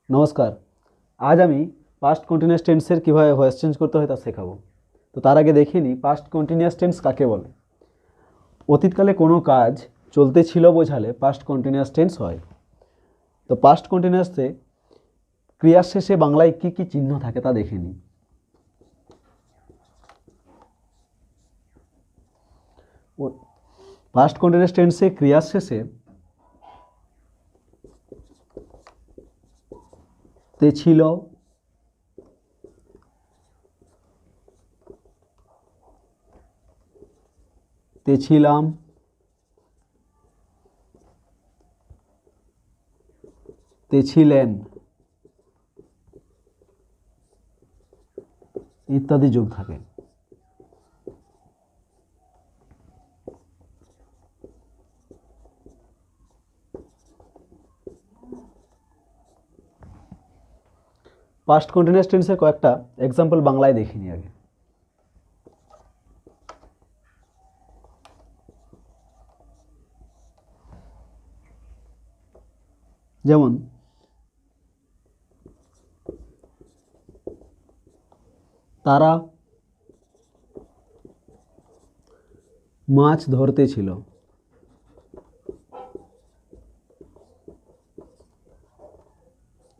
নমস্কার। আজ আমি পাস্ট কন্টিনিউয়াস টেন্সের কীভাবে ভয়েস চেঞ্জ করতে হয় তা শেখাবো। তো তার আগে দেখে নিই পাস্ট কন্টিনিউয়াস টেন্স কাকে বলে। অতীতকালে কোনো কাজ চলতে ছিল বোঝালে পাস্ট কন্টিনিউয়াস টেন্স হয়। তো পাস্ট কন্টিনিউয়াসে ক্রিয়ার শেষে বাংলায় কী কী চিহ্ন থাকে তা দেখে নিই। পাস্ট কন্টিনিউয়াস টেন্সে ক্রিয়ার শেষে তে ছিল, তে ছিলাম, তে ছিলেন ইত্যাদি যোগ থাকে। পাস্ট কন্টিনিউয়াস টেন্সের কয়েকটা এক্সাম্পল বাংলায় দেখে নিই আগে। যেমন তারা মাছ ধরতে ছিল।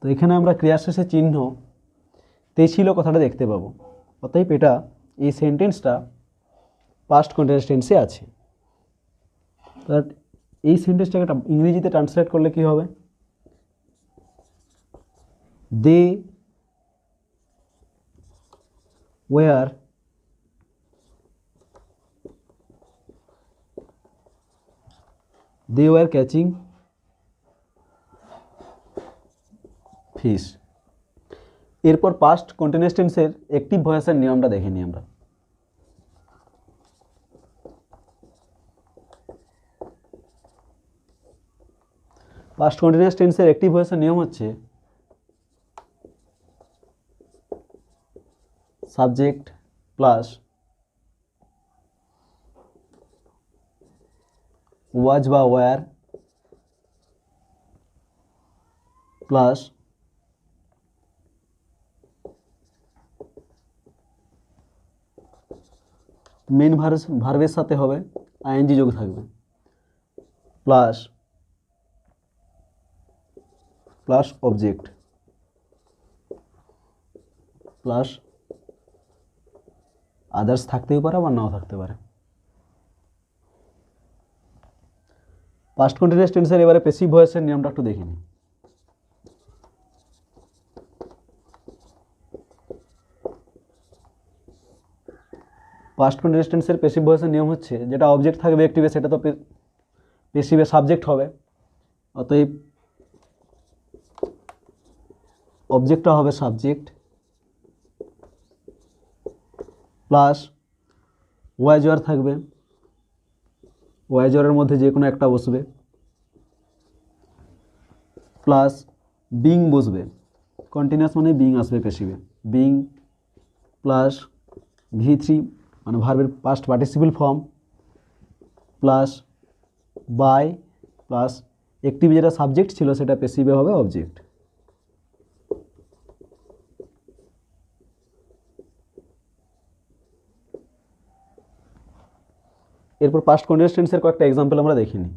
তো এখানে আমরা ক্রিয়ার শেষে চিহ্ন তে ছিল কথাটা দেখতে পাবো। অতএব এটা এই সেন্টেন্সটা পাস্ট কন্টিনিউয়াস টেন্সে আছে। এই সেন্টেন্সটাকে ইংরেজিতে ট্রান্সলেট করলে কি হবে? They were catching fish. এরপর পাস্ট কন্টিনিউয়াস টেন্সের অ্যাক্টিভ ভয়েসের নিয়মটা দেখে নিই আমরা। পাস্ট কন্টিনিউয়াস টেন্সের অ্যাক্টিভ ভয়েসের নিয়ম হচ্ছে সাবজেক্ট প্লাস ওয়াজ বা ওয়ার প্লাস মেন ভার্বের সাথে হবে আইএনজি যোগ থাকবে প্লাস অবজেক্ট প্লাস আদার্স থাকতেই পারে আবার নাও থাকতে পারে। পাস্ট কন্টিনিউয়াস টেন্সের এবারে প্যাসিভ ভয়েসের নিয়মটা একটু দেখে নিই। পাস্ট কন্টিনিউয়াস টেন্সের প্যাসিভ ভয়েসের নিয়ম হচ্ছে যেটা অবজেক্ট থাকবে অ্যাক্টিভে সেটা তো প্যাসিভে সাবজেক্ট হবে। অতএব অবজেক্টটা হবে সাবজেক্ট প্লাস ওয়াজ ওয়ার থাকবে, ওয়াজ ওয়ারের মধ্যে যে কোনো একটা বসবে প্লাস বিং বসবে। কন্টিনিউয়াস মানে বিং আসবে প্যাসিভে, বিং প্লাস V3 মানে ভার্বের past participle form plus by plus active যেটা সাবজেক্ট ছিল সেটা প্যাসিভে হবে অবজেক্ট। এরপর পাস্ট কন্টিনিউয়াস টেন্সের কয়েকটা এক্সাম্পল আমরা দেখে নিই।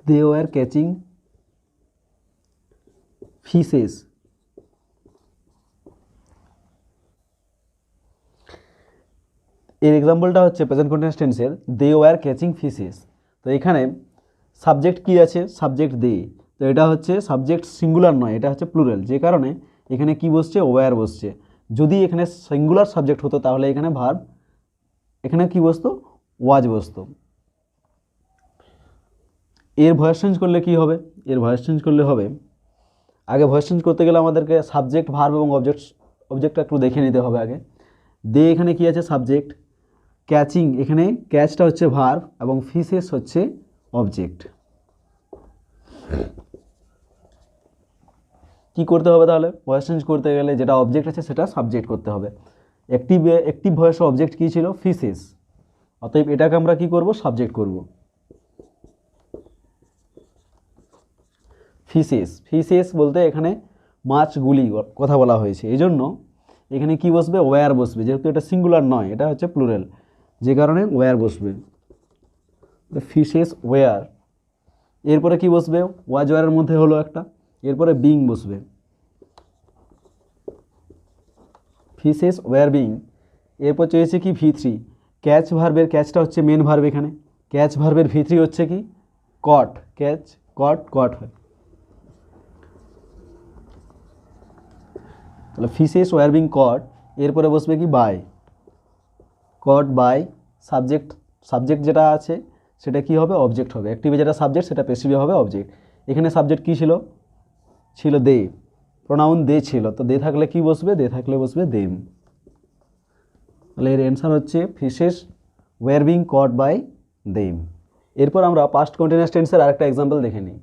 they were catching fishes। এর এক্সাম্পলটা হচ্ছে প্রেজেন্ট কন্টিনিউয়াস টেন্সের দে ওয়ার ক্যাচিং ফিশেস। তো এখানে সাবজেক্ট কি আছে? Subject they. তো এটা হচ্ছে সাবজেক্ট সিঙ্গুলার নয়, এটা হচ্ছে প্লুরাল, যে কারণে এখানে কি বসছে? ওয়্যার বসছে। যদি এখানে সিঙ্গুলার সাবজেক্ট হতো তাহলে এখানে ভার্ব, এখানে কি বসতো? ওয়াজ বসতো। এর ভয়েস চেঞ্জ করলে কি হবে? এর ভয়েস চেঞ্জ করলে হবে, আগে ভয়েস চেঞ্জ করতে গেলে আমাদেরকে সাবজেক্ট ভার্ব এবং অবজেক্টটা একটু দেখে নিতে হবে আগে। দে এখানে কি আছে? সাবজেক্ট, ক্যাচিং এখানে ক্যাচটা হচ্ছে ভার্ব এবং ফিশেস হচ্ছে অবজেক্ট। কি করতে হবে তাহলে? ভয়েস চেঞ্জ করতে গেলে যেটা অবজেক্ট আছে সেটা সাবজেক্ট করতে হবে। অ্যাক্টিভ ভয়েসের অবজেক্ট কী ছিল? ফিসেস। অতএব এটাকে আমরা কি করব? সাবজেক্ট করব। ফিসেস বলতে এখানে মাছগুলি কথা বলা হয়েছে, এই জন্য এখানে কি বসবে? ওয়্যার বসবে, যেহেতু এটা সিঙ্গুলার নয়, এটা হচ্ছে প্লুরাল, যে কারণে ওয়্যার বসবে। Fishes were. এরপরে কি বসবে? ওয়াজ ওয়্যারের মধ্যে হলো একটা, এরপরে বিং বসবে। Fishes were being. এরপর চেয়েছে কি? V3। ক্যাচ ভার্বের, ক্যাচটা হচ্ছে মেন ভার্ব, এখানে ক্যাচ ভার্বের V3 হচ্ছে কি? কট। ক্যাচ কট হয়। তাহলে ফিশেস ওয়্যার বিং কট। এরপরে বসবে কি? বাই। Caught by. সাবজেক্ট যেটা আছে সেটা কি হবে? অবজেক্ট হবে। অ্যাক্টিভে যেটা সাবজেক্ট সেটা প্যাসিভে হবে অবজেক্ট। এখানে সাবজেক্ট কি ছিল? ছিল দে, প্রোনাউন দে ছিল, তো দে থাকলে কি বসবে? দে থাকলে বসবে দেম। তাহলে এর অ্যান্সার হচ্ছে fishes were being caught by them. এরপর আমরা পাস্ট কন্টিনিউয়াস টেন্সের আরেকটা এক্সাম্পল দেখে নিই।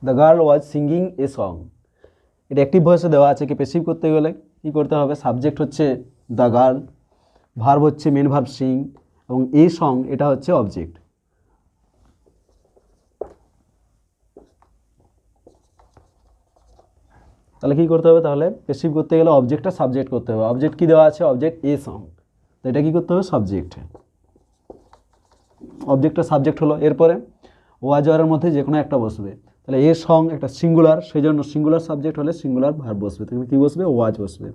The girl was singing a song. এটা অ্যাক্টিভ ভয়েসে দেওয়া আছে, কি প্যাসিভ করতে গেলে কী করতে হবে? সাবজেক্ট হচ্ছে দ্য গার্ল, ভার্ব হচ্ছে মেন ভার্ব সিং, এবং এই সং এটা হচ্ছে অবজেক্ট। তাহলে কী করতে হবে? তাহলে প্যাসিভ করতে গেলে অবজেক্টটা সাবজেক্ট করতে হবে। অবজেক্ট কী দেওয়া আছে? অবজেক্ট এ সং, তো এটা কী করতে হবে? সাবজেক্ট। অবজেক্টটা সাবজেক্ট হলো, এরপরে ওয়াজ ওয়ারের মধ্যে যে কোনো একটা বসবে। তাহলে এ সং একটা সিঙ্গুলার, সেই জন্য সিঙ্গুলার সাবজেক্ট হলে সিঙ্গুলার ভার্ব বসবে, তাহলে কী বসবে? ওয়াজ বসবে।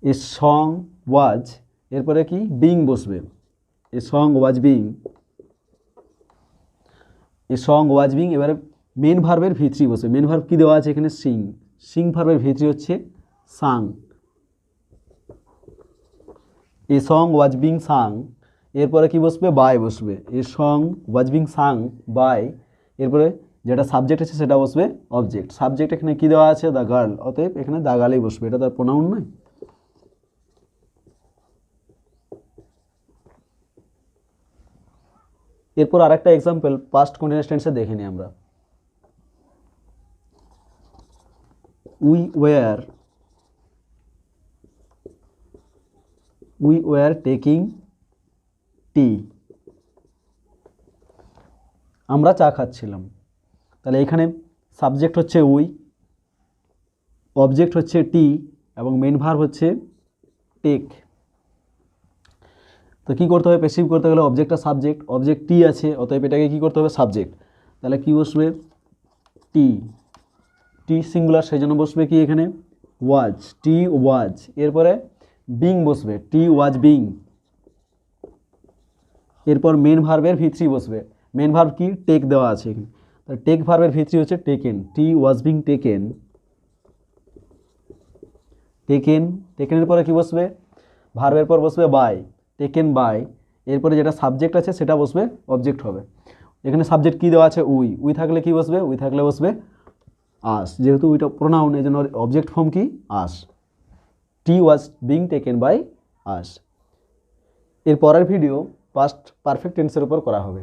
এ সং ওয়াজ, এরপরে কি? বিং বসবে। A song was being, A song was being. এবারে মেন ভার্বের V3 বসবে। মেন ভার্ব কী দেওয়া আছে এখানে? সিং। সিং ভার্বের V3 হচ্ছে সাং। এ সং ওয়াজ বিং সাং। এরপরে কি বসবে? বাই বসবে। A song was being sung by. এরপরে যেটা সাবজেক্ট আছে সেটা বসবে অবজেক্ট। সাবজেক্ট এখানে কি দেওয়া আছে? দ্য গার্ল, অতএব এখানে দ্য গার্লই বসবে, এটা তার প্রোনাউন নয়। এরপর আরেকটা এক্সাম্পল পাস্ট কন্টিনিউয়াস টেন্সে দেখে নিই আমরা। We were taking tea. আমরা চা খাচ্ছিলাম। তাহলে এখানে সাবজেক্ট হচ্ছে উই, অবজেক্ট হচ্ছে টি, এবং মেন ভার্ব হচ্ছে টেক। তো কী করতে হবে? প্যাসিভ করতে গেলে অবজেক্টটা সাবজেক্ট, অবজেক্ট টি আছে, অতএব এটাকে কী করতে হবে? সাবজেক্ট। তাহলে কী বসবে? টি। টি সিঙ্গুলার, সেই জন্য বসবে কি এখানে? ওয়াজ। টি ওয়াজ। এরপরে বিং বসবে। টি ওয়াজ বিং। এরপর মেন ভার্বের V3 বসবে। মেন ভার্ব কি? টেক দেওয়া আছে এখানে, তাহলে টেক ভার্বের V3 হচ্ছে taken. Tea was being taken. টেকেনের পরে কি বসবে? ভার্বের পর বসবে বাই। Taken by. এরপরে যেটা সাবজেক্ট আছে সেটা বসবে অবজেক্ট হবে। এখানে সাবজেক্ট কি দেওয়া আছে? উই থাকলে কি বসবে? উই থাকলে বসবে আস, যেহেতু উইটা প্রোনাউন, এই জন্য অবজেক্ট ফর্ম কি? Us. Tea was being taken by us. এর পরের ভিডিও পাস্ট পারফেক্ট টেন্সের উপর করা হবে।